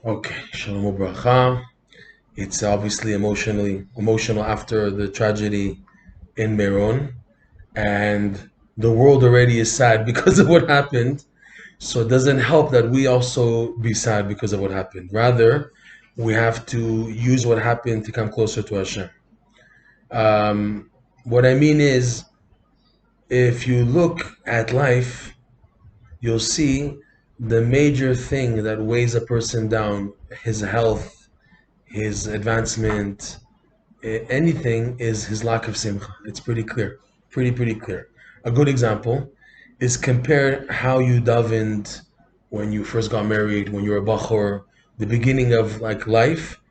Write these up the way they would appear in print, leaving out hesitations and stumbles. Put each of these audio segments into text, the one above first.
Okay, Shalom Ubracha. It's obviously emotional after the tragedy in Meron, and the world already is sad because of what happened. So it doesn't help that we also be sad because of what happened. Rather, we have to use what happened to come closer to Hashem. What I mean is, if you look at life, you'll see the major thing that weighs a person down, his health, his advancement, anything, is his lack of simcha. It's pretty clear. Pretty clear. A good example is compare how you davened when you first got married, when you were a bachor, the beginning of like life,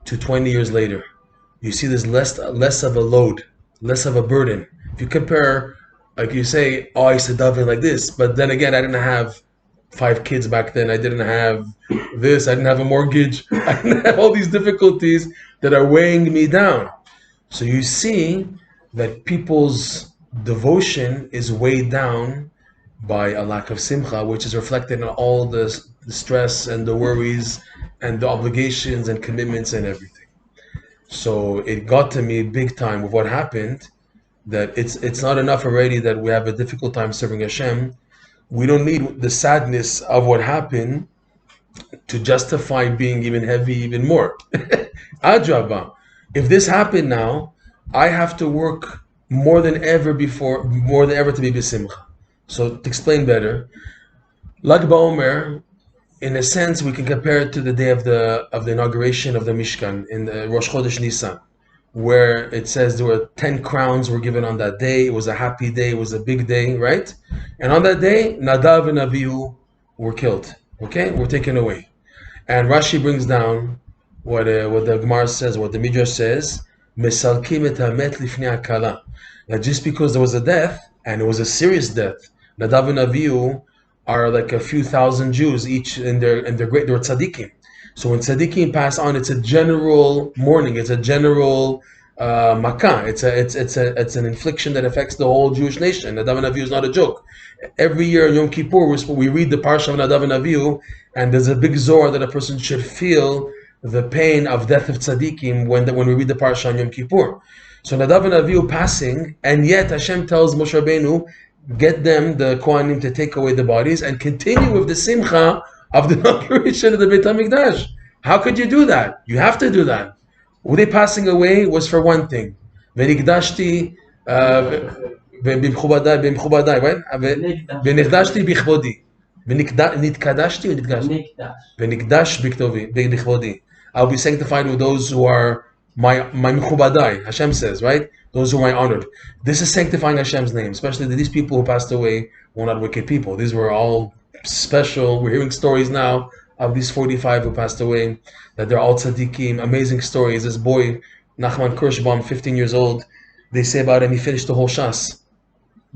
to 20 years later. You see there's less of a load, less of a burden. If you compare, like you say, oh, I used to daven like this, but then again, I didn't have 5 kids back then. I didn't have this. I didn't have a mortgage. I didn't have all these difficulties that are weighing me down. So you see that people's devotion is weighed down by a lack of simcha, which is reflected in all the stress and the worries and the obligations and commitments and everything. So it got to me big time with what happened, that it's not enough already that we have a difficult time serving Hashem. We don't need the sadness of what happened to justify being even heavy even more. Adrabah. If this happened now, I have to work more than ever before, more than ever to be besimcha. So to explain better, Lag BaOmer, in a sense, we can compare it to the day of the inauguration of the Mishkan in the Rosh Chodesh Nisan, where it says there were 10 crowns were given on that day. It was a happy day. It was a big day, right? And on that day, Nadav and Abihu were killed. Okay, were taken away. And Rashi brings down what the Gemara says, what the Midrash says, Mesalkim et hamet lifnei hakala. That just because there was a death, and it was a serious death, Nadav and Avihu are like a few thousand Jews each in their great, they were tzaddikim. So when tzaddikim pass on, it's a general mourning, it's a general makkah. It's an infliction that affects the whole Jewish nation. Nadav and Avihu is not a joke. Every year in Yom Kippur, we read the parsha of Nadav and Avihu, and there's a big zohar that a person should feel the pain of death of tzaddikim when we read the parsha on Yom Kippur. So Nadav and Avihu passing, and yet Hashem tells Moshe Rabbeinu, get them, the Kohanim, to take away the bodies and continue with the simcha of the inauguration of the Beit HaMikdash. How could you do that? You have to do that. Were they passing away was for one thing. V'nigdashti במכובדיי, right? ונקדשתי בכבודי. ונתקדשתי או נתקדשתי? ונקדש בכבודי. I'll be sanctified with those who are my מכובדיי, Hashem says, right? Those who are honored. This is sanctifying Hashem's name, especially these people who passed away were not wicked people. These were all special. We're hearing stories now of these 45 who passed away, that they're all tzaddikim, amazing stories. This boy, Nachman Kirschbaum, 15 years old, they say about him, he finished the whole Shas.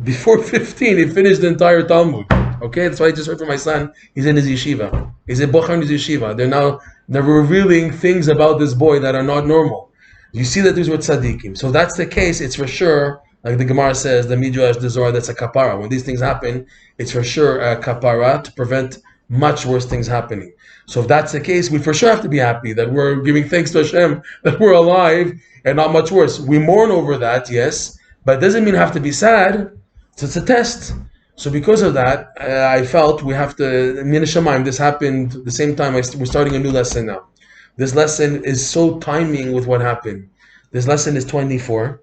Before 15, he finished the entire Talmud. Okay, that's why I just heard from my son. He's in his yeshiva. He's a bochar in his yeshiva. They're revealing things about this boy that are not normal. You see that these were tzaddikim. So if that's the case, it's for sure, like the Gemara says, the Midrash, the Zohar, that's a kapara. When these things happen, it's for sure a kapara to prevent much worse things happening. So if that's the case, we for sure have to be happy that we're giving thanks to Hashem, that we're alive and not much worse. We mourn over that, yes, but it doesn't mean we have to be sad. So it's a test. So because of that, I felt we have to, Min Hashamayim, this happened the same time we're starting a new lesson now. This lesson is so timing with what happened. This lesson is 24.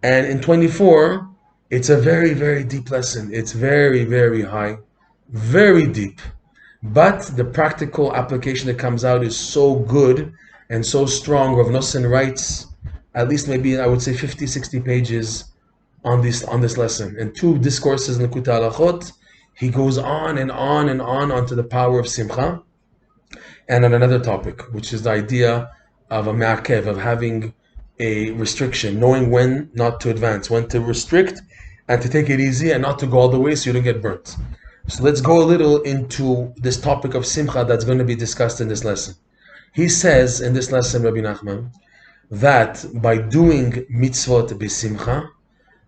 And in 24, it's a very, very deep lesson. It's very, very high, very deep. But the practical application that comes out is so good and so strong. Rav Nosson writes, at least maybe I would say 50, 60 pages on this lesson. And 2 discourses in Likutei Halachot, he goes on and on and on onto the power of simcha. And on another topic, which is the idea of a ma'akev, of having a restriction, knowing when not to advance, when to restrict and to take it easy and not to go all the way so you don't get burnt. So let's go a little into this topic of simcha that's going to be discussed in this lesson. He says in this lesson, Rabbi Nachman, that by doing mitzvot b'simcha,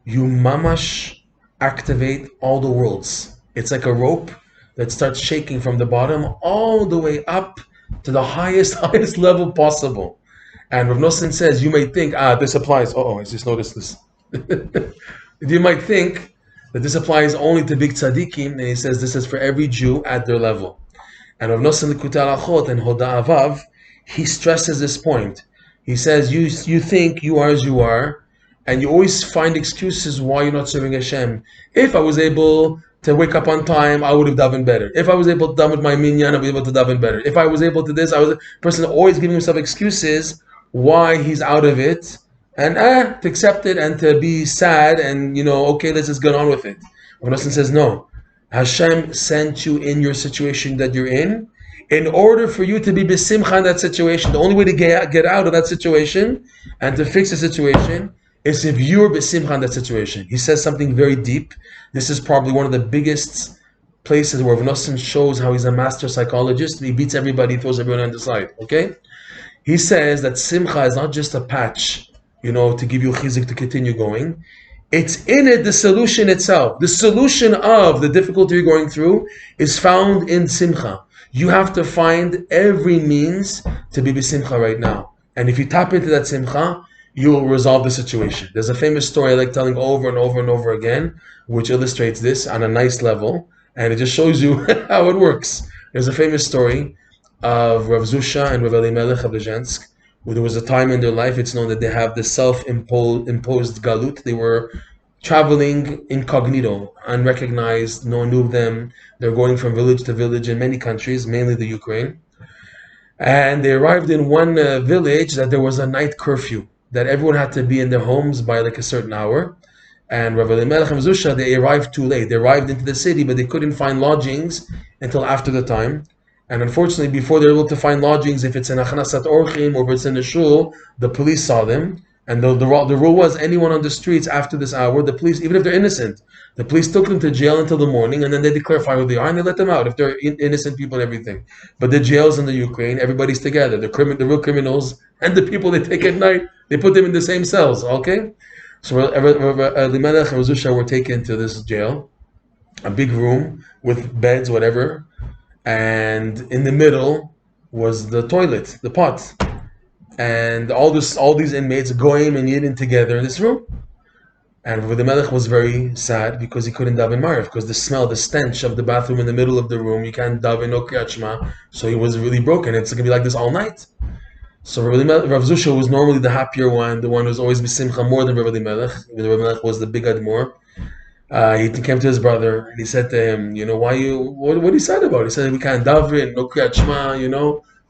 you mamash activate all the worlds. It's like a rope that starts shaking from the bottom all the way up to the highest, highest level possible. And Rav Nosson says, you may think, this applies. Oh, I just noticed this. You might think that this applies only to big tzaddikim, and he says this is for every Jew at their level. And Rav Nosson Likutei Halachot and Hoda Avav, he stresses this point. He says, you think you are as you are, and you always find excuses why you're not serving Hashem. If I was able to wake up on time, I would have davened better. If I was able to daven with my minyan, I'd be able to daven better. If I was able to this, I was a person always giving himself excuses why he's out of it, and to accept it and to be sad and, okay, let's just get on with it. Rav Nosson says, no. Hashem sent you in your situation that you're in order for you to be besimcha in that situation. The only way to get out of that situation and to fix the situation is if you're besimcha in that situation. He says something very deep. This is probably one of the biggest places where Rav Nosson shows how he's a master psychologist. He beats everybody, throws everyone on the side. Okay? He says that simcha is not just a patch, to give you chizik to continue going. It's in it, the solution itself. The solution of the difficulty you're going through is found in simcha. You have to find every means to be b'simcha right now. And if you tap into that simcha, you will resolve the situation. There's a famous story I like telling over and over and over again, which illustrates this on a nice level, and it just shows you how it works. There's a famous story of Rav Zusha and Rav Elimelech of Lezhensk, where there was a time in their life, it's known that they have the self-imposed galut. They were traveling incognito, unrecognized, no one knew them. They're going from village to village in many countries, mainly the Ukraine. And they arrived in one village that there was a night curfew, that everyone had to be in their homes by like a certain hour. And Rav Elimelech and Zusha, they arrived too late. They arrived into the city, but they couldn't find lodgings until after the time. And unfortunately, before they're able to find lodgings, if it's in Achnasat Orchim or if it's in the shul, the police saw them. And the rule was anyone on the streets after this hour, the police, even if they're innocent, the police took them to jail until the morning, and then they clarify who they are, and they let them out if they're innocent people and everything. But the jails in the Ukraine, everybody's together. The real criminals and the people they take at night, they put them in the same cells, okay? So Elimelech and Zusha were taken to this jail, a big room with beds, whatever, and in the middle was the toilet, the pot. And all these inmates goyim and yidden together in this room. And Rav Elimelech was very sad because he couldn't daven Mariv, because the smell, the stench of the bathroom in the middle of the room, you can't daven no Kriyat Shema. So he was really broken. It's going to be like this all night. So Rav Zusha was normally the happier one, the one who's always b'simcha more than Rav Elimelech. Even Rav Elimelech was the big admor. He came to his brother and he said to him, what he said about it? He said, we can't daven, no Kriyat Shema,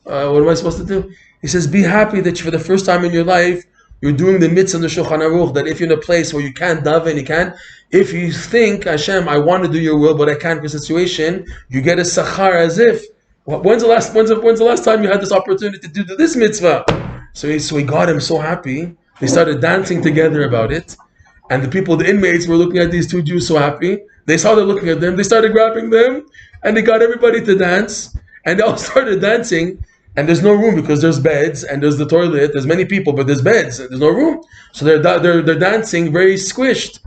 what am I supposed to do? He says, be happy that for the first time in your life, you're doing the mitzvah in the Shulchan Aruch, that if you're in a place where you can't daven, you can't. If you think, Hashem, I want to do your will, but I can't because of the situation, you get a sachar as if, when's the last time you had this opportunity to do this mitzvah? So he got him so happy. They started dancing together about it. And the inmates were looking at these two Jews so happy. They saw them looking at them. They started grabbing them. And they got everybody to dance. And they all started dancing. And there's no room because there's beds and there's the toilet. There's many people, but there's beds. There's no room. So they're dancing very squished.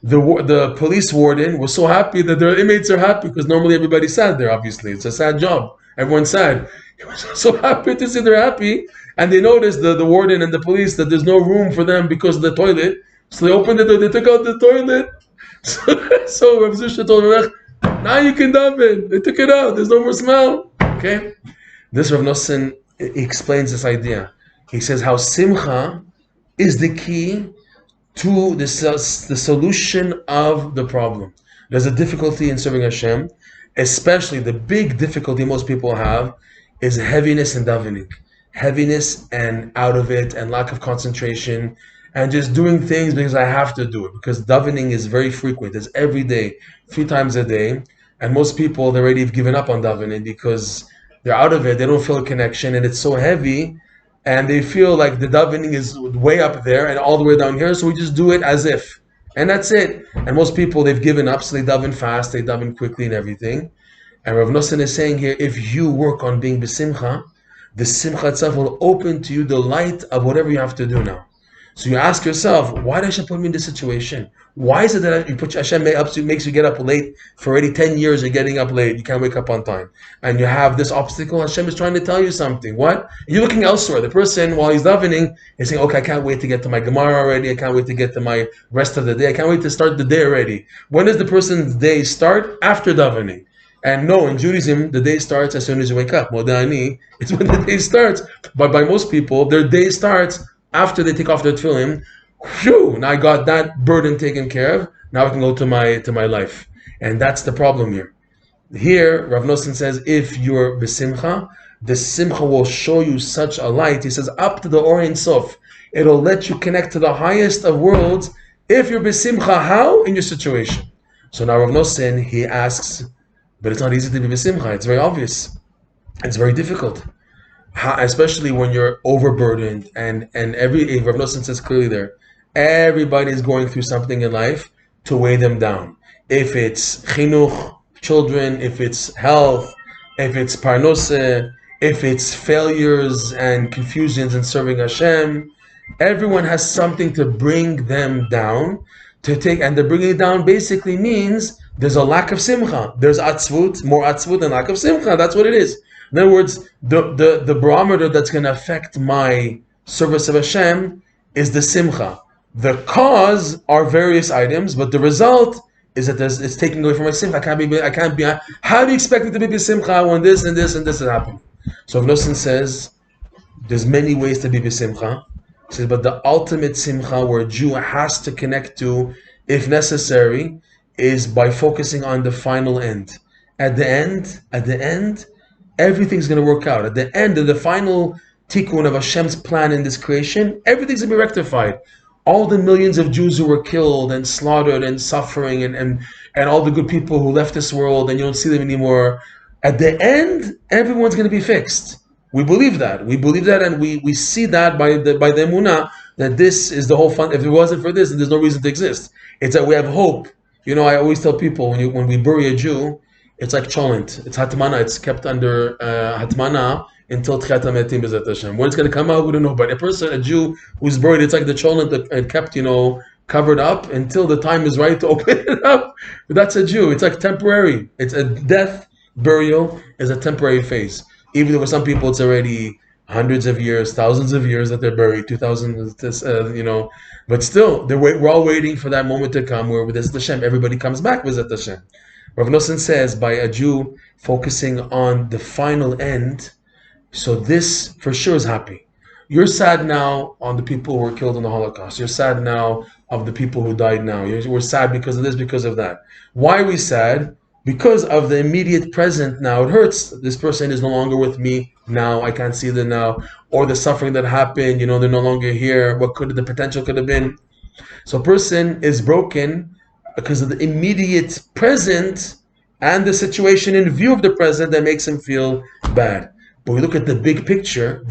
The police warden was so happy that their inmates are happy because normally everybody's sad there, obviously. It's a sad job. Everyone's sad. He was so happy to see they're happy. And they noticed, the warden and the police, that there's no room for them because of the toilet. So they opened the door, they took out the toilet. So Rav Zusha told Rav, now you can daven. They took it out. There's no more smell. Okay? This Rav Nosson explains this idea. He says how simcha is the key to the solution of the problem. There's a difficulty in serving Hashem, especially the big difficulty most people have is heaviness and davening. Heaviness and out of it and lack of concentration and just doing things because I have to do it. Because davening is very frequent. It's every day, 3 times a day. And most people, they already have given up on davening because they're out of it. They don't feel a connection and it's so heavy. And they feel like the davening is way up there and all the way down here. So we just do it as if. And that's it. And most people, they've given up. So they daven fast. They daven quickly and everything. And Rav Nosson is saying here, if you work on being b'simcha, the simcha itself will open to you the light of whatever you have to do now. So you ask yourself, why did Hashem put me in this situation? Why is it that you put Hashem makes you get up late for already 10 years? You're getting up late. You can't wake up on time, and you have this obstacle. Hashem is trying to tell you something. What? You're looking elsewhere. The person, while he's davening, is saying, "Okay, I can't wait to get to my Gemara already. I can't wait to get to my rest of the day. I can't wait to start the day already." When does the person's day start? After davening. And no, in Judaism, the day starts as soon as you wake up. Modani, it's when the day starts. But by most people, their day starts after they take off their tefillin. Phew, now I got that burden taken care of. Now I can go to my life. And that's the problem here. Here, Rav Nosson says, if you're besimcha, the simcha will show you such a light. He says, up to the Or Ein Sof. It'll let you connect to the highest of worlds if you're besimcha. How? In your situation. So now Rav Nosson, he asks, but it's not easy to be besimcha. It's very obvious. It's very difficult. Especially when you're overburdened and every Rav Nosson says clearly there, everybody's going through something in life to weigh them down. If it's chinuch, children, if it's health, if it's parnose, if it's failures and confusions in serving Hashem, everyone has something to bring them down. And the bringing it down basically means there's a lack of simcha. There's atzvut, more atzvut than lack of simcha. That's what it is. In other words, the barometer that's going to affect my service of Hashem is the simcha. The cause are various items, but the result is that it's taking away from my simcha. I can't be. How do you expect it to be simcha when this and this and this is happening? So Rav Nosson says there's many ways to be simcha. He says, but the ultimate simcha, where a Jew has to connect to, if necessary, is by focusing on the final end. At the end, everything's going to work out. At the end of the final tikkun of Hashem's plan in this creation, everything's going to be rectified. All the millions of Jews who were killed and slaughtered and suffering and all the good people who left this world and you don't see them anymore, at the end, everyone's going to be fixed. We believe that, and we see that by the emunah that this is the whole fun. If it wasn't for this, then there's no reason to exist. It's that we have hope. You know, I always tell people when we bury a Jew, it's like cholent. It's hatmana. It's kept under hatmana until Tchiat HaMetim B'ezrat Hashem. When it's going to come out, we don't know. But a Jew who's buried, it's like the cholent and kept, covered up until the time is right to open it up. But that's a Jew. It's like temporary. It's a death. Burial is a temporary phase. Even though for some people it's already hundreds of years, thousands of years that they're buried, 2,000, but still, we're all waiting for that moment to come where with Hashem, everybody comes back with Hashem. Rav Nosson says, by a Jew focusing on the final end, so this for sure is happy. You're sad now on the people who were killed in the Holocaust. You're sad now of the people who died now. We're sad because of this, because of that. Why are we sad? Because of the immediate present now. It hurts. This person is no longer with me now. I can't see them now. Or the suffering that happened, they're no longer here. What the potential could have been. So a person is broken because of the immediate present and the situation in view of the present that makes him feel bad. But we look at the big picture,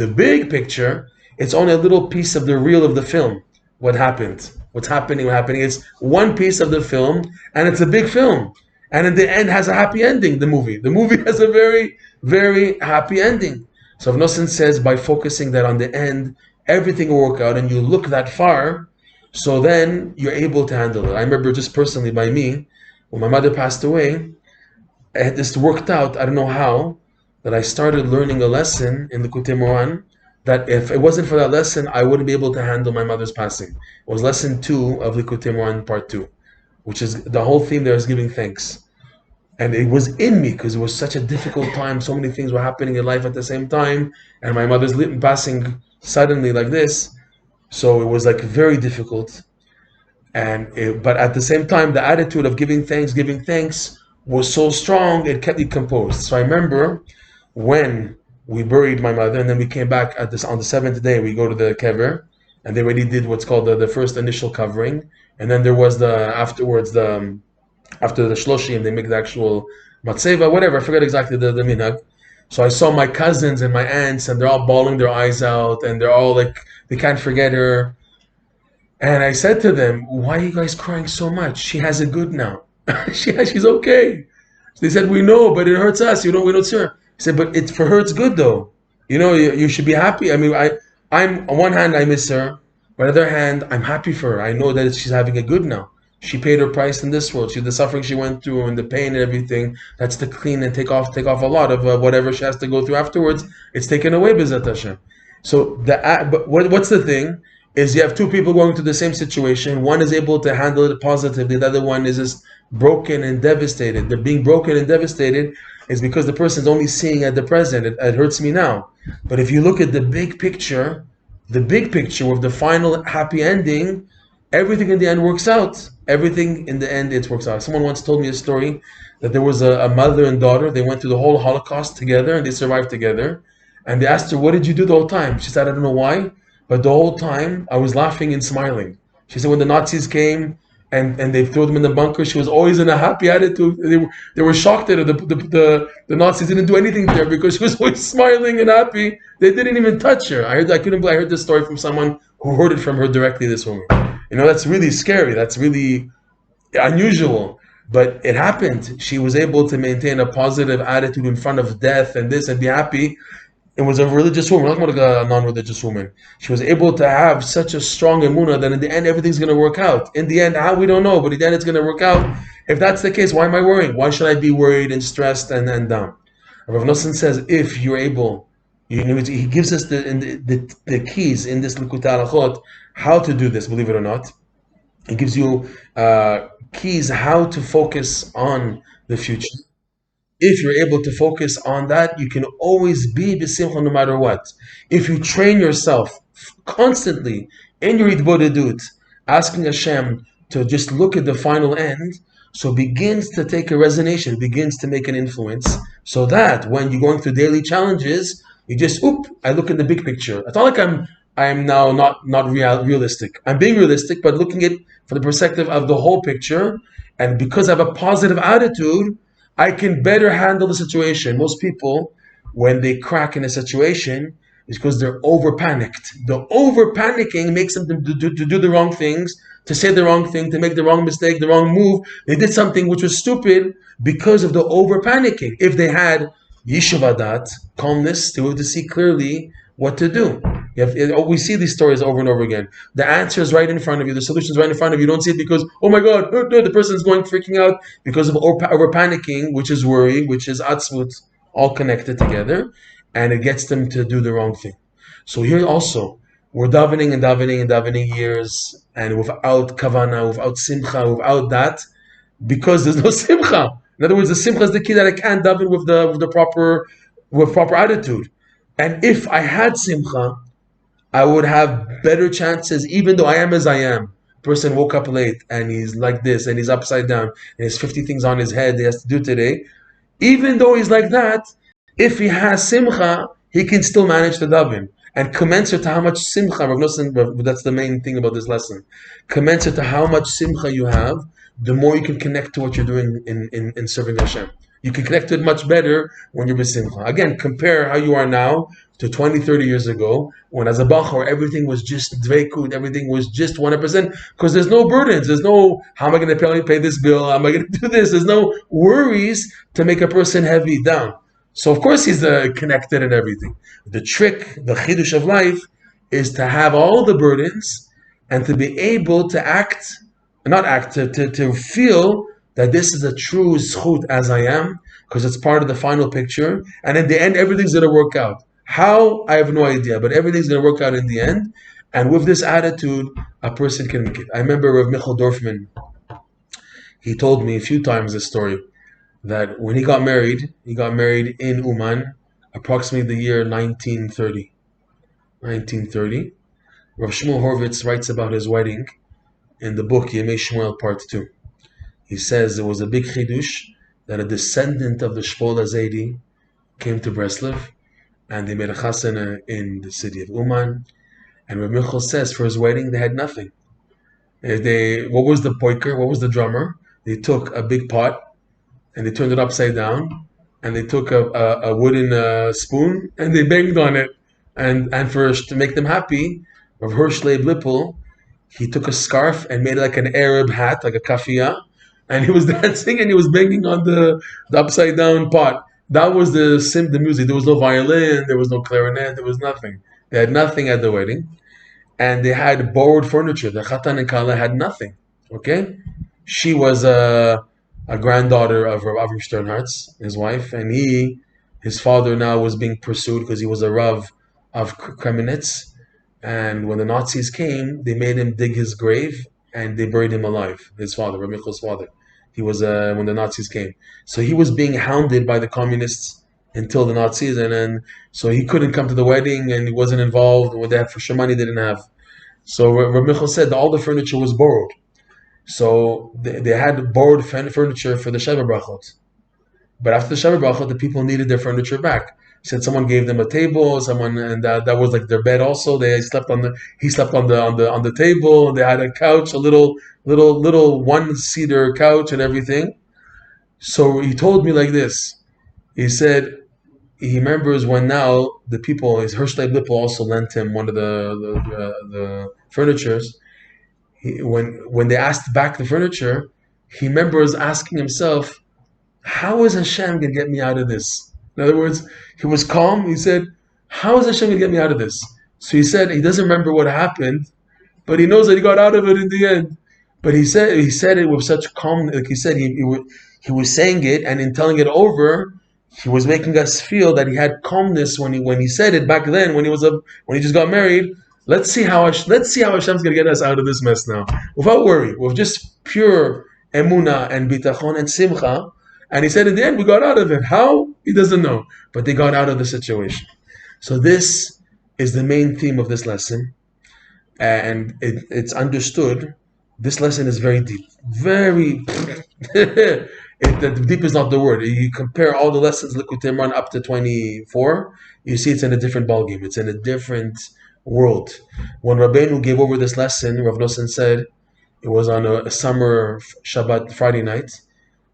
it's only a little piece of the reel of the film. What happened? What's happening? It's one piece of the film, and it's a big film. And in the end has a happy ending, the movie. The movie has a very, very happy ending. So Rav Nosson says by focusing that on the end, everything will work out and you look that far, so then you're able to handle it. I remember just personally by me, when my mother passed away, I had this worked out, I don't know how, that I started learning a lesson in the Likutei Moharan, that if it wasn't for that lesson, I wouldn't be able to handle my mother's passing. It was lesson 2 of Likutei Moharan part 2, which is the whole theme there is giving thanks. And it was in me because it was such a difficult time. So many things were happening in life at the same time. And my mother's passing suddenly like this. So it was like very difficult. But at the same time, the attitude of giving thanks was so strong, it kept me composed. So I remember when we buried my mother and then we came back on the 7th day, we go to the kever and they already did what's called the first initial covering. And then there was after the shloshim, they make the actual matzeva, whatever, I forget exactly the minhag. So I saw my cousins and my aunts, and they're all bawling their eyes out, and they're all like, they can't forget her. And I said to them, why are you guys crying so much? She has it good now. She's okay. They said, we know, but it hurts us. We don't see her. I said, but for her, it's good though. You should be happy. I mean, I'm on one hand, I miss her. On the other hand, I'm happy for her. I know that she's having it good now. She paid her price in this world. She the suffering she went through and the pain and everything. That's to clean and take off a lot of whatever she has to go through afterwards. It's taken away, B'ezrat Hashem. So but what's the thing is you have two people going through the same situation. One is able to handle it positively. The other one is just broken and devastated. The being broken and devastated is because the person's only seeing at the present. It hurts me now. But if you look at the big picture with the final happy ending, everything in the end works out. Everything in the end, it works out. Someone once told me a story that there was a mother and daughter. They went through the whole Holocaust together and they survived together. And they asked her, "What did you do the whole time?" She said, "I don't know why, but the whole time I was laughing and smiling." She said when the Nazis came and they threw them in the bunker, she was always in a happy attitude. They were shocked that the Nazis didn't do anything there because she was always smiling and happy. They didn't even touch her. I heard this story from someone who heard it from her directly, this woman. That's really scary. That's really unusual. But it happened. She was able to maintain a positive attitude in front of death and this and be happy. It was a religious woman, not like a non-religious woman. She was able to have such a strong emunah that in the end everything's going to work out. In the end, how we don't know, but in the end it's going to work out. If that's the case, why am I worrying? Why should I be worried and stressed and down? Rav Nosson says, if you're able, he gives us the keys in this Likutei Halachot how to do this. Believe it or not, he gives you keys how to focus on the future. If you're able to focus on that, you can always be b'simcha no matter what. If you train yourself constantly in your Hitbodedut, asking Hashem to just look at the final end, so it begins to take a resonation, begins to make an influence, so that when you're going through daily challenges, you just, I look at the big picture. It's not like I'm now not realistic. I'm being realistic, but looking at it from the perspective of the whole picture, and because I have a positive attitude, I can better handle the situation. Most people, when they crack in a situation, is because they're over panicked. The over panicking makes them to do the wrong things, to say the wrong thing, to make the wrong mistake, the wrong move. They did something which was stupid because of the over panicking. If they had yishuvadat, calmness, they would see clearly what to do. We see these stories over and over again. The answer is right in front of you. The solution is right in front of you. You don't see it because, oh my God, the person is freaking out because of over panicking, which is worry, which is atzmut, all connected together, and it gets them to do the wrong thing. So here also, we're davening and davening and davening years, and without kavana, without simcha, without that, because there's no simcha. In other words, the simcha is the key that I can't daven with the proper attitude. And if I had simcha, I would have better chances, even though I am as I am. Person woke up late and he's like this and he's upside down and there's 50 things on his head he has to do today. Even though he's like that, if he has simcha, he can still manage to daven. And commensurate to how much simcha, that's the main thing about this lesson. Commensurate to how much simcha you have, the more you can connect to what you're doing in serving Hashem. You can connect to it much better when you're b'simcha. Again, compare how you are now to 20, 30 years ago, when as a bachor, everything was just dveikud, everything was just 100%, because there's no burdens. There's no, how am I going to pay this bill? How am I going to do this? There's no worries to make a person heavy down. So of course he's connected and everything. The trick, the chidush of life, is to have all the burdens and to be able to to feel that this is a true zchut as I am, because it's part of the final picture, and in the end everything's going to work out. How? I have no idea, but everything's going to work out in the end, and with this attitude, a person can make it. I remember Rav Michal Dorfman, he told me a few times this story, that when he got married in Uman, approximately the year 1930. 1930. Rav Shmuel Horvitz writes about his wedding in the book Yemei Shmuel Part 2. He says there was a big chidush that a descendant of the Shpoel Azedi came to Breslov and they made a chasana in the city of Uman. And Rav Michal says for his wedding they had nothing. What was the poiker? What was the drummer? They took a big pot and they turned it upside down and they took a wooden spoon and they banged on it. And first, to make them happy, Rav Hirsch Leib Lippel, he took a scarf and made it like an Arab hat, like a kafiyah, and he was dancing and he was banging on the upside down pot. That was the music. There was no violin, there was no clarinet, there was nothing. They had nothing at the wedding. and they had borrowed furniture. The Khatan and Kala had nothing. Okay, she was a granddaughter of Rav Avram Sternhartz, his wife, and his father now was being pursued because he was a Rav of Kremenetz. And when the Nazis came, they made him dig his grave and they buried him alive. His father, Rav Michel's father. He was when the Nazis came, so he was being hounded by the communists until the Nazis, and then so he couldn't come to the wedding and he wasn't involved. What they had for sure money they didn't have. So Rav Michal said that all the furniture was borrowed. So they had borrowed furniture for the Sheva Brachot. But after the Sheva Brachot, the people needed their furniture back. He said someone gave them a table, someone, and that was like their bed. Also, they slept on the he slept on the table. They had a couch, a little one seater couch, and everything. So he told me like this. He said he remembers when now the people, his Hirsch Lippel also lent him one of the furnitures. When they asked back the furniture, he remembers asking himself, "How is Hashem going to get me out of this?" In other words, he was calm. He said, "How is Hashem going to get me out of this?" So he said he doesn't remember what happened, but he knows that he got out of it in the end. But he said it with such calm. Like he said, he was saying it, and in telling it over, he was making us feel that he had calmness when he said it back then when he just got married. Let's see how Hashem's gonna get us out of this mess now, without worry, with just pure emuna and bitachon and simcha. And he said in the end we got out of it. How? He doesn't know, but they got out of the situation. So this is the main theme of this lesson, and it's understood. This lesson is very deep, very. The deep is not the word. You compare all the lessons Likutei Moharan up to 24, you see it's in a different ballgame. It's in a different world. When Rabbeinu gave over this lesson, Rav Nosson said it was on a summer Shabbat Friday night,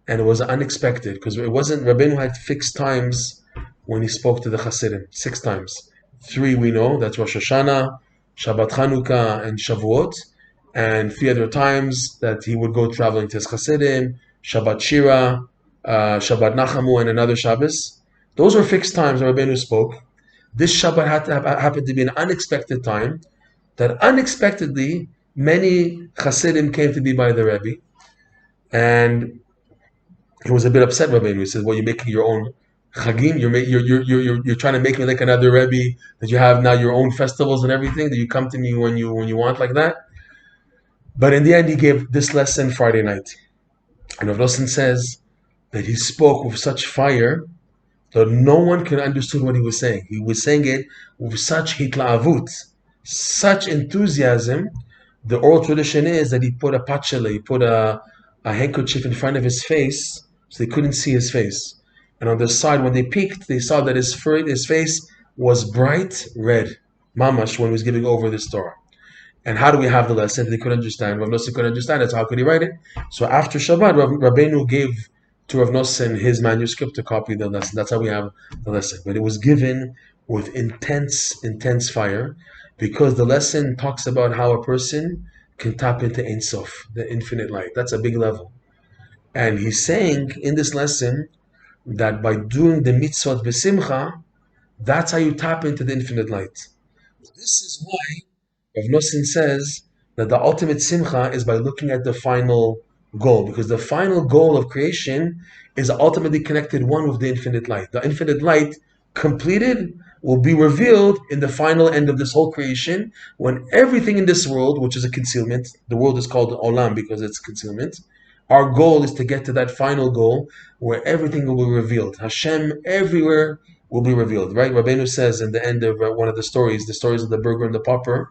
and it was unexpected because it wasn't. Rabbeinu had fixed times when he spoke to the Hasidim, 6 times. 3 we know, that's Rosh Hashanah, Shabbat Chanukah, and Shavuot, and 3 other times that he would go traveling to his Hasidim, Shabbat Shira, Shabbat Nachamu, and another Shabbos. Those were fixed times when Rabbeinu spoke. This Shabbat happened to be an unexpected time, that unexpectedly many Hasidim came to be by the Rebbe, and he was a bit upset. Rabbeinu, he said, "Well, you're making your own Chagim. You're trying to make me like another Rebbe, that you have now your own festivals and everything. That you come to me when you want like that." But in the end, he gave this lesson Friday night, and Rav Nosson says that he spoke with such fire that no one could understand what he was saying. He was saying it with such hitla'avut, such enthusiasm. The oral tradition is that he put a patchele, he put a handkerchief in front of his face so they couldn't see his face. And on the side, when they peeked, they saw that his face was bright red, mamash, when he was giving over this Torah. And how do we have the lesson? They couldn't understand. Rav Nosson couldn't understand it, so how could he write it? So after Shabbat, Rabbeinu gave to Rav Nosson his manuscript to copy the lesson. That's how we have the lesson. But it was given with intense fire, because the lesson talks about how a person can tap into Ein Sof, the infinite light. That's a big level. And he's saying in this lesson that by doing the mitzvot b'simcha, that's how you tap into the infinite light. This is why Rav Nosson says that the ultimate simcha is by looking at the final goal, because the final goal of creation is ultimately connected one with the infinite light. The infinite light completed will be revealed in the final end of this whole creation, when everything in this world, which is a concealment, the world is called Olam because it's concealment. Our goal is to get to that final goal where everything will be revealed. Hashem everywhere will be revealed, right? Rabbeinu says in the end of one of the stories of the burger and the pauper,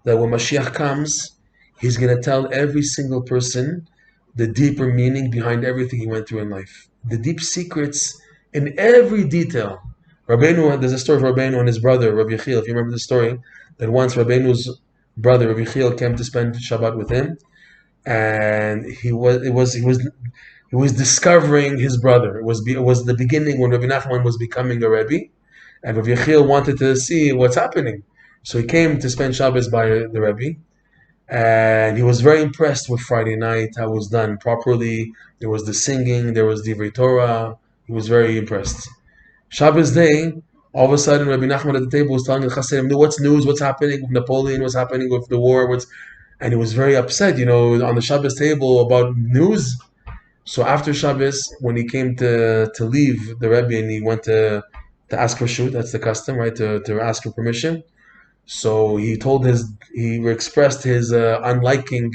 that when Mashiach comes, he's going to tell every single person the deeper meaning behind everything he went through in life. The deep secrets in every detail. Rabbeinu, there's a story of Rabbeinu and his brother, Rabbi Yechiel, if you remember the story, that once Rabbeinu's brother, Rabbi Yechiel, came to spend Shabbat with him, and he was discovering his brother. It was the beginning when Rabbi Nachman was becoming a Rebbe, and Rabbi Yechiel wanted to see what's happening. So he came to spend Shabbos by the Rebbe, and he was very impressed with Friday night, how it was done properly. There was the singing, there was Divrei Torah. He was very impressed. Shabbos day, All of a sudden, Rabbi Nachman at the table was telling the Chassidim, what's news, what's happening with Napoleon, what's happening with the war, and he was very upset, on the Shabbos table about news. So after Shabbos, when he came to leave the Rebbe and he went to ask for shoot, that's the custom, right, to ask for permission. So he expressed his unliking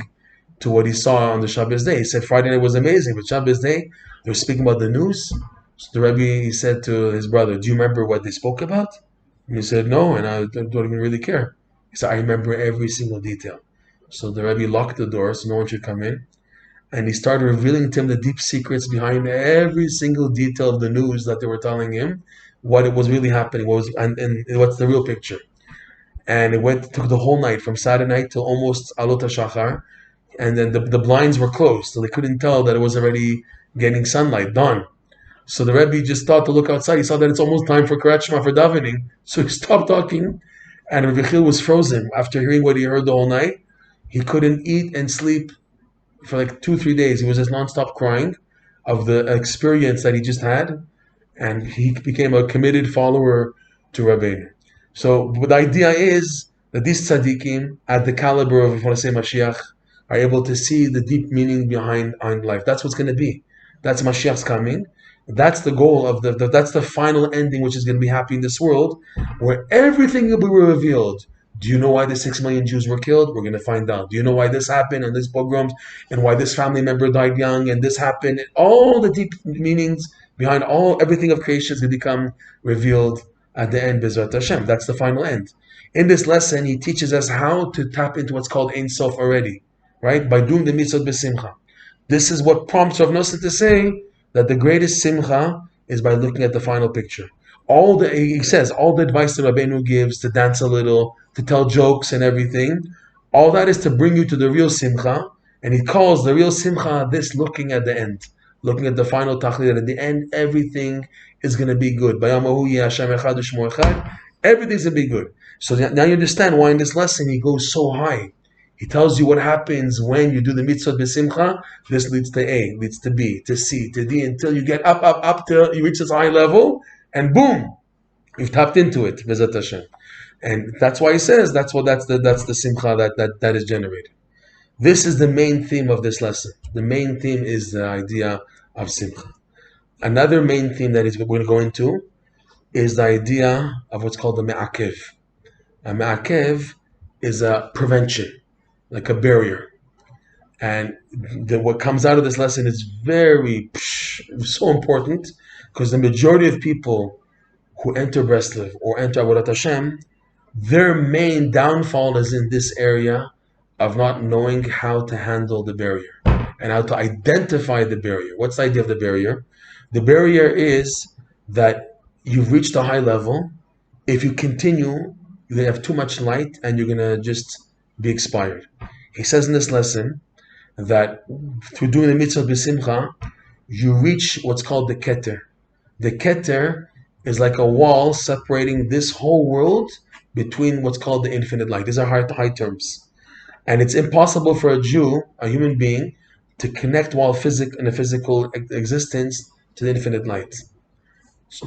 to what he saw on the Shabbos day. He said Friday night was amazing, but Shabbos day, they were speaking about the news. So the Rebbe, he said to his brother, do you remember what they spoke about? And he said, no, and I don't even really care. He said, I remember every single detail. So the Rebbe locked the door so no one should come in. And he started revealing to him the deep secrets behind every single detail of the news that they were telling him, what it was really happening, and what's the real picture. And it took the whole night, from Saturday night till almost Alot HaShachar, and then the blinds were closed, so they couldn't tell that it was already getting sunlight, dawn. So the Rebbe just thought to look outside. He saw that it's almost time for Kriyat Shema, for davening. So he stopped talking, and Rabbi Chil was frozen. After hearing what he heard the whole night, he couldn't eat and sleep for like 2-3 days. He was just nonstop crying of the experience that he just had, and he became a committed follower to Rabbeinu. So the idea is that these tzaddikim, at the caliber of, if you want to say Mashiach, are able to see the deep meaning behind life. That's what's going to be. That's Mashiach's coming. That's the goal of that's the final ending, which is going to be happy in this world, where everything will be revealed. Do you know why the 6 million Jews were killed? We're going to find out. Do you know why this happened and this pogroms, and why this family member died young and this happened? All the deep meanings behind everything of creation is going to become revealed at the end, Bezrat Hashem. That's the final end. In this lesson, he teaches us how to tap into what's called Ein Sof already, right? By doing the mitzvot b'simcha. This is what prompts Rav Nosson to say that the greatest simcha is by looking at the final picture. He says, all the advice that Rabbeinu gives, to dance a little, to tell jokes and everything, all that is to bring you to the real simcha, and he calls the real simcha this looking at the end, looking at the final tachlit. At the end, everything is going to be good. Everything's going to be good. So now you understand why in this lesson he goes so high. He tells you what happens when you do the mitzvot b'simcha. This leads to A, leads to B, to C, to D, until you get up till you reach this high level, and boom, you've tapped into it, Bezrat Hashem. And that's why he says that's the simcha that is generated. This is the main theme of this lesson. The main theme is the idea of simcha. Another main theme that we're going to go into is the idea of what's called the me'akev. A me'akev is a prevention, like a barrier. And what comes out of this lesson is so important, because the majority of people who enter Breslev or enter Avodat Hashem, their main downfall is in this area of not knowing how to handle the barrier and how to identify the barrier. What's the idea of the barrier? The barrier is that you've reached a high level. If you continue, you're going to have too much light and you're going to just be expired. He says in this lesson that through doing the mitzvah b'simcha, you reach what's called the keter. The keter is like a wall separating this whole world between what's called the infinite light. These are high terms. And it's impossible for a Jew, a human being, to connect while in a physical existence to the infinite light.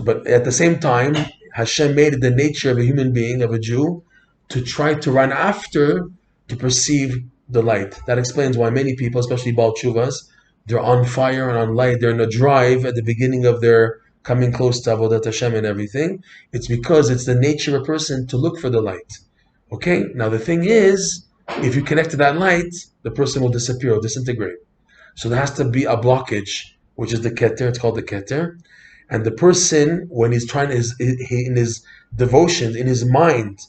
But at the same time, Hashem made it the nature of a human being, of a Jew, to try to run after, to perceive the light. That explains why many people, especially Baal Tshuvas, they're on fire and on light. They're in a drive at the beginning of their coming close to Avodat Hashem and everything. It's because it's the nature of a person to look for the light. Okay? Now the thing is, if you connect to that light, the person will disappear or disintegrate. So there has to be a blockage, which is the keter. It's called the keter. And the person, when he's trying in his devotion, in his mind,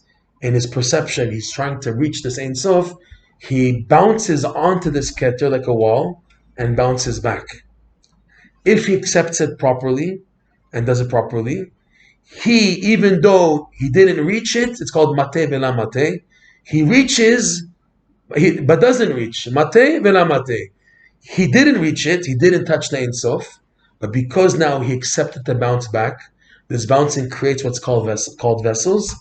in his perception, he's trying to reach this Ein Sof, he bounces onto this keter like a wall and bounces back. If he accepts it properly and does it properly, even though he didn't reach it, it's called mate vela mate, he reaches, but doesn't reach. Mate vela mate. He didn't reach it, he didn't touch the Ein Sof, but because now he accepted to bounce back, this bouncing creates what's called vessels,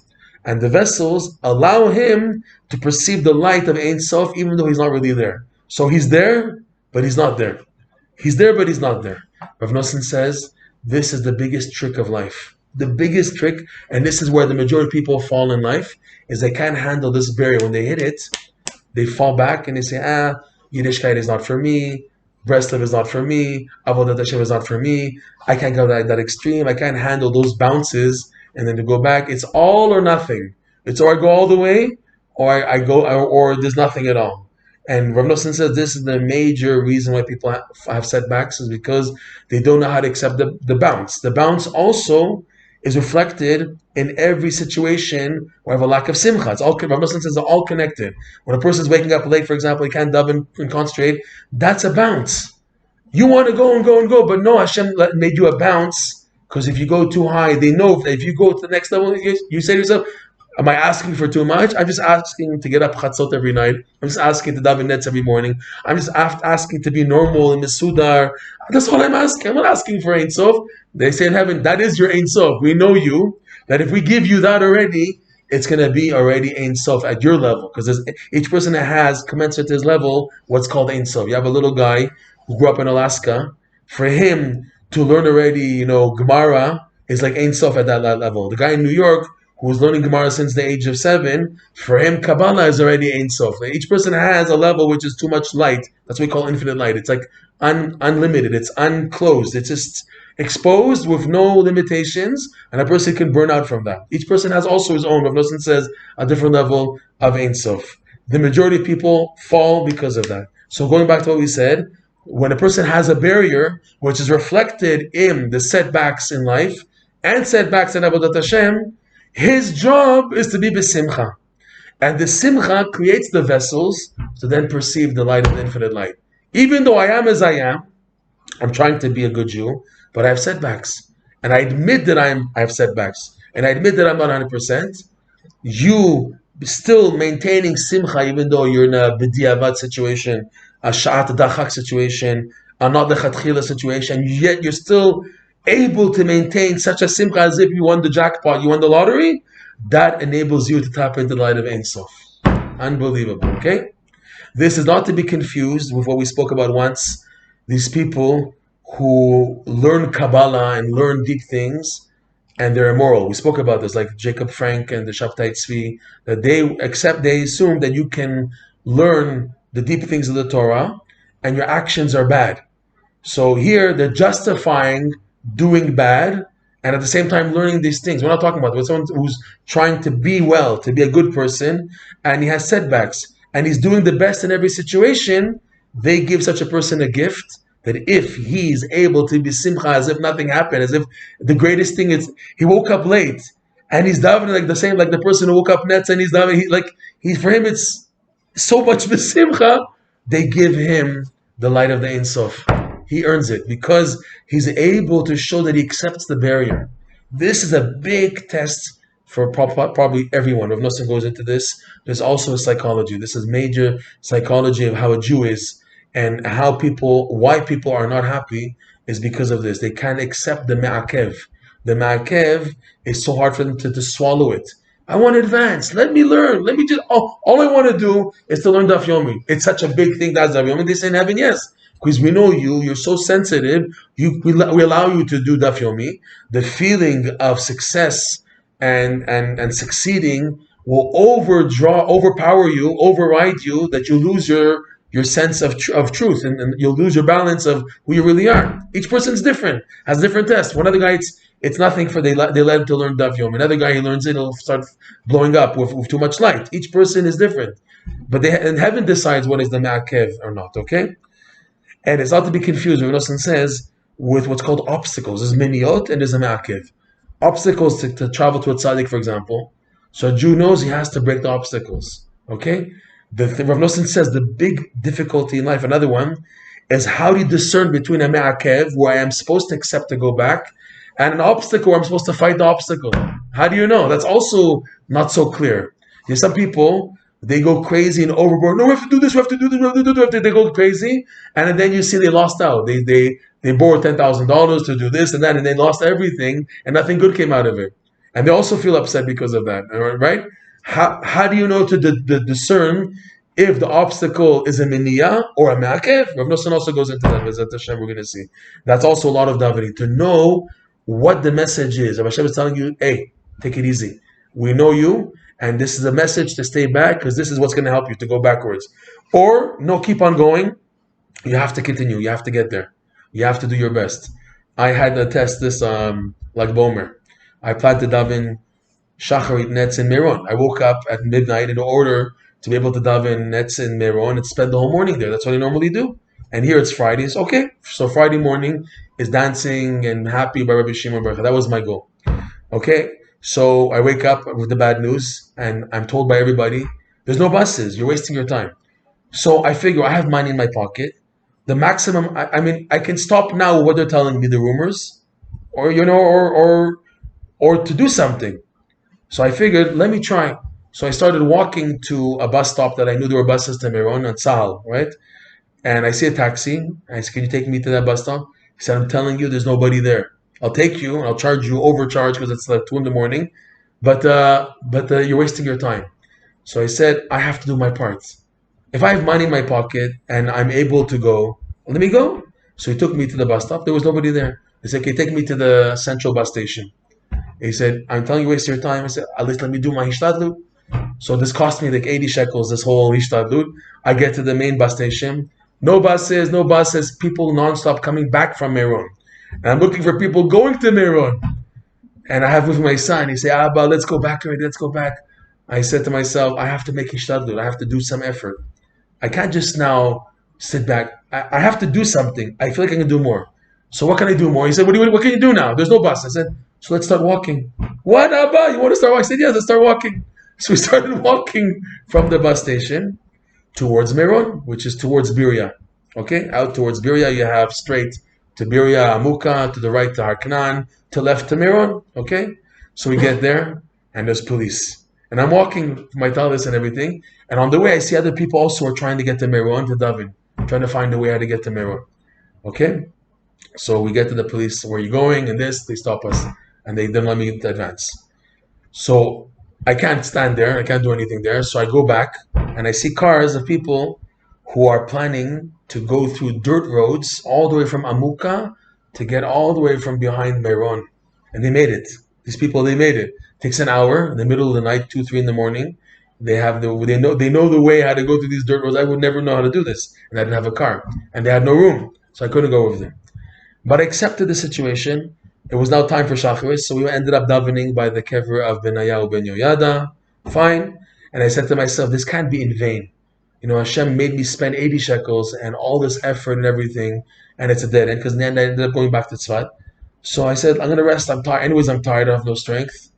and the vessels allow him to perceive the light of Ein Sof even though he's not really there. So he's there, but he's not there. He's there, but he's not there. Rav Nosson says, this is the biggest trick of life. the biggest trick, and this is where the majority of people fall in life, is they can't handle this barrier. When they hit it, they fall back and they say, Yiddishkeit is not for me, Breslov is not for me, Avodat Hashem is not for me, I can't go that extreme, I can't handle those bounces, and then to go back, it's all or nothing. It's or I go all the way, or I go, or there's nothing at all. And Rav Nosson says this is the major reason why people have setbacks, is because they don't know how to accept the bounce. The bounce also is reflected in every situation where I have a lack of simcha. It's all, Rav Nosson says, they're all connected. When a person's waking up late, for example, he can't daven and concentrate, that's a bounce. You want to go and go and go, but no, Hashem made you a bounce, because if you go too high, they know that if you go to the next level, you say to yourself, am I asking for too much? I'm just asking to get up chatzot every night. I'm just asking to daven nets every morning. I'm just asking to be normal and mesudar. That's all I'm asking. I'm not asking for Ein Sof. They say in heaven, that is your Ein Sof. We know you, that if we give you that already, it's going to be already Ein Sof at your level. Because each person that has, commensurate to his level, what's called Ein Sof. You have a little guy who grew up in Alaska. For him to learn already, Gemara is like Ein Sof at that level. The guy in New York who was learning Gemara since the age of 7, for him, Kabbalah is already Ein Sof. Each person has a level which is too much light. That's what we call infinite light. It's like unlimited. It's unclosed. It's just exposed with no limitations, and a person can burn out from that. Each person has also his own, Rav Nosson says, a different level of Ein Sof. The majority of people fall because of that. So going back to what we said, when a person has a barrier, which is reflected in the setbacks in life, and setbacks in Avodat Hashem, his job is to be besimcha. And the simcha creates the vessels to then perceive the light of the infinite light. Even though I am as I am, I'm trying to be a good Jew, but I have setbacks. And I admit that I have setbacks. And I admit that I'm not 100%. You still maintaining simcha, even though you're in a b'diavad situation, a sha'at dachak situation, a not the chatchila situation, yet you're still able to maintain such a simcha as if you won the jackpot, you won the lottery, that enables you to tap into the light of Ein Sof. Unbelievable, okay? This is not to be confused with what we spoke about once. These people who learn Kabbalah and learn deep things, and they're immoral. We spoke about this, like Jacob Frank and the Shabtai Tzvi, that they assume that you can learn the deep things of the Torah, and your actions are bad. So here, they're justifying doing bad, and at the same time learning these things. We're not talking about someone who's trying to be well, to be a good person, and he has setbacks, and he's doing the best in every situation. They give such a person a gift that if he's able to be simcha as if nothing happened, as if the greatest thing is he woke up late and he's davening like the same, like the person who woke up nets and he's davening, for him it's so much besimcha. They give him the light of the Ein Sof. He earns it because he's able to show that he accepts the barrier. This is a big test for probably everyone. Rav Nosson goes into this. There's also a psychology. This is major psychology of how a Jew is, and why people are not happy is because of this. They can't accept the me'akev. The me'akev is so hard for them to swallow it. I want to advance. Let me learn. Let me just, all I want to do is to learn Daf Yomi. It's such a big thing, that's Daf Yomi. They say in heaven, yes. Because we know you're so sensitive, we allow you to do Daf Yomi. The feeling of success and succeeding will overpower you, override you, that you lose your sense of truth, and you'll lose your balance of who you really are. Each person's different, has different tests. One other guy, it's nothing for they let him to learn Daf Yomi. Another guy, he learns it, he'll start blowing up with too much light. Each person is different. But and heaven decides what is the ma'akev or not, okay? And it's not to be confused, Rav Nosson says, with what's called obstacles. There's miniot and there's a ma'akev. Obstacles to travel to a tzaddik, for example. So a Jew knows he has to break the obstacles. Okay? Rav Nosson says the big difficulty in life, another one, is how do you discern between a ma'akev, where I am supposed to accept to go back, and an obstacle where I'm supposed to fight the obstacle. How do you know? That's also not so clear. There's some people, they go crazy and overboard. No, we have to do this, we have to do this, we have to do this. They go crazy, and then you see they lost out. They borrowed $10,000 to do this and that, and they lost everything, and nothing good came out of it. And they also feel upset because of that, right? How do you know to discern if the obstacle is a miniyah or a ma'akev? Rav Nosson also goes into that. We're going to see. That's also a lot of davening, to know what the message is. If Hashem is telling you, hey, take it easy. We know you, and this is a message to stay back because this is what's going to help you to go backwards. Or, no, keep on going. You have to continue. You have to get there. You have to do your best. I had to test this like Bomer. I planned to daven Shacharit Netz in Meron. I woke up at midnight in order to be able to daven Netz in Meron and spend the whole morning there. That's what I normally do. And here it's Fridays. Okay, so Friday morning is dancing and happy by Rabbi Shimon Bar Yochai. That was my goal. Okay, so I wake up with the bad news and I'm told by everybody, there's no buses. You're wasting your time. So I figure I have money in my pocket. The maximum, I mean, I can stop now what they're telling me, the rumors, or or to do something. So I figured, let me try. So I started walking to a bus stop that I knew there were buses to Meron and Sahal, right? And I see a taxi. I said, can you take me to that bus stop? He said, I'm telling you, there's nobody there. I'll take you, and I'll charge you overcharge because it's like 2 in the morning, but you're wasting your time. So I said, I have to do my part. If I have money in my pocket and I'm able to go, let me go. So he took me to the bus stop. There was nobody there. He said, okay, take me to the central bus station. He said, I'm telling you, waste your time. I said, at least let me do my hishtadlut. So this cost me like 80 shekels, this whole hishtadlut. I get to the main bus station. No buses, people nonstop coming back from Meron. And I'm looking for people going to Meron. And I have with my son, he said, Abba, let's go back already, let's go back. I said to myself, I have to make hishtadlut. I have to do some effort. I can't just now sit back. I have to do something. I feel like I can do more. So what can I do more? He said, what can you do now? There's no bus. I said, so let's start walking. What, Abba? You want to start walking? I said, yes, let's start walking. So we started walking from the bus station towards Meron, which is towards Biria. Okay? Out towards Biria, you have straight to Biria, Amuka, to the right to Har Kanan, to left to Meron. Okay? So we get there, and there's police. And I'm walking my talis and everything, and on the way I see other people also are trying to get to Meron, to David, trying to find a way how to get to Meron. Okay? So we get to the police, where are you going? And this, they stop us, and they didn't let me advance. So I can't stand there, I can't do anything there, so I go back, and I see cars of people who are planning to go through dirt roads all the way from Amuka to get all the way from behind Meron. And they made it. These people, they made it. Takes an hour in the middle of the night, 2, 3 in the morning. They know the way how to go through these dirt roads. I would never know how to do this, and I didn't have a car, and they had no room, so I couldn't go over there. But I accepted the situation. It was now time for Shacharis, so we ended up davening by the kever of Benayahu ben Yoyada. Fine, and I said to myself, this can't be in vain. You know, Hashem made me spend 80 shekels and all this effort and everything, and it's a dead end because then I ended up going back to Tzfat. So I said, I'm going to rest. I'm tired. Anyways, I'm tired. I have no strength.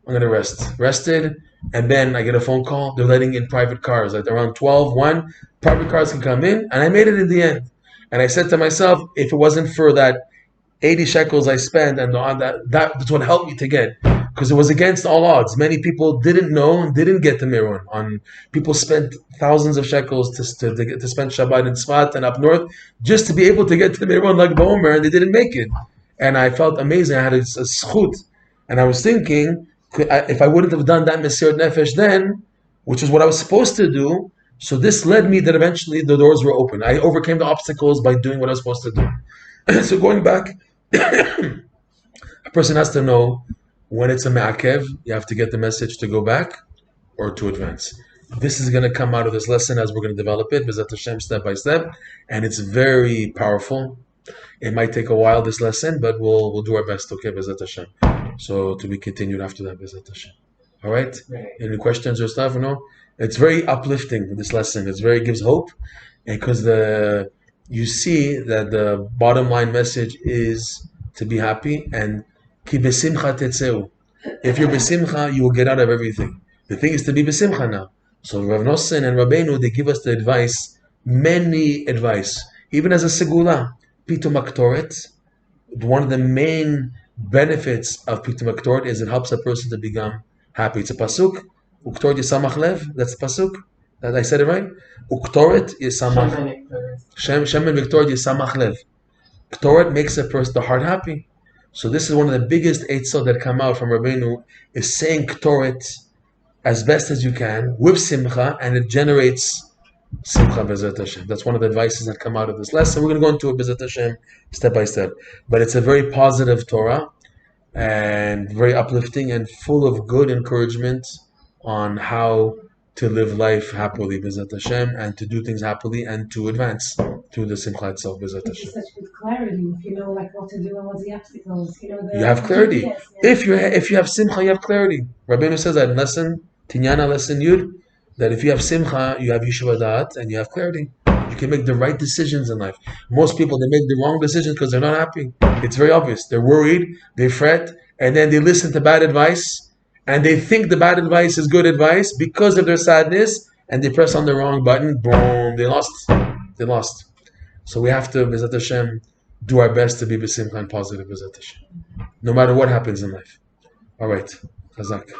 I'm going to rest. Rested, and then I get a phone call. They're letting in private cars. Like around 12, 1, private cars can come in, and I made it in the end. And I said to myself, if it wasn't for that 80 shekels I spent, and that's what helped me to get. Because it was against all odds. Many people didn't know and didn't get to Meron. People spent thousands of shekels to spend Shabbat in Tzfat and up north just to be able to get to Meron like Ba'omer, and they didn't make it. And I felt amazing. I had a schut. And I was thinking, if I wouldn't have done that Mesirat Nefesh then, which is what I was supposed to do, so this led me that eventually the doors were open. I overcame the obstacles by doing what I was supposed to do. So going back, a person has to know when it's a ma'akev, you have to get the message to go back or to advance. This is going to come out of this lesson as we're going to develop it, B'ezrat Hashem, step by step, and it's very powerful. It might take a while, this lesson, but we'll do our best, okay, B'ezrat Hashem. So to be continued after that, B'ezrat Hashem. All right? Any questions or stuff? No? It's very uplifting, this lesson. It gives hope, because you see that the bottom line message is to be happy, and ki besimcha tetzeu. If you're besimcha, you will get out of everything. The thing is to be besimcha now. So Rav Nosson and Rabbeinu, they give us the advice, many advice, even as a segula. Pitum Aktoret, one of the main benefits of Pitum Aktoret is it helps a person to become happy. It's a pasuk. Uktoret yisamach lev. That's the pasuk. That I said it right. Uktoret yisamach. Shem and Viktoret yisamach lev. Ktoret makes the heart happy. So this is one of the biggest eitzot that come out from Rabbeinu, is saying Ktoret as best as you can with simcha, and it generates simcha b'ezrat Hashem. That's one of the advices that come out of this lesson. We're going to go into it b'ezrat Hashem step by step. But it's a very positive Torah, and very uplifting and full of good encouragement on how to live life happily, B'ezrat Hashem, and to do things happily and to advance through the Simcha itself, B'ezrat Which Hashem. is such good clarity if you know like what to do and what's the obstacles. You have clarity. GPS, yeah. If you have Simcha, you have clarity. Rabbeinu says that in Tinyana lesson Yud, that if you have Simcha, you have Yeshiva Da'at, and you have clarity. You can make the right decisions in life. Most people, they make the wrong decisions because they're not happy. It's very obvious. They're worried, they fret, and then they listen to bad advice, and they think the bad advice is good advice because of their sadness, and they press on the wrong button, boom, they lost. They lost. So we have to, B'ezrat Hashem, do our best to be besimcha and positive, B'ezrat Hashem, no matter what happens in life. All right, Chazak.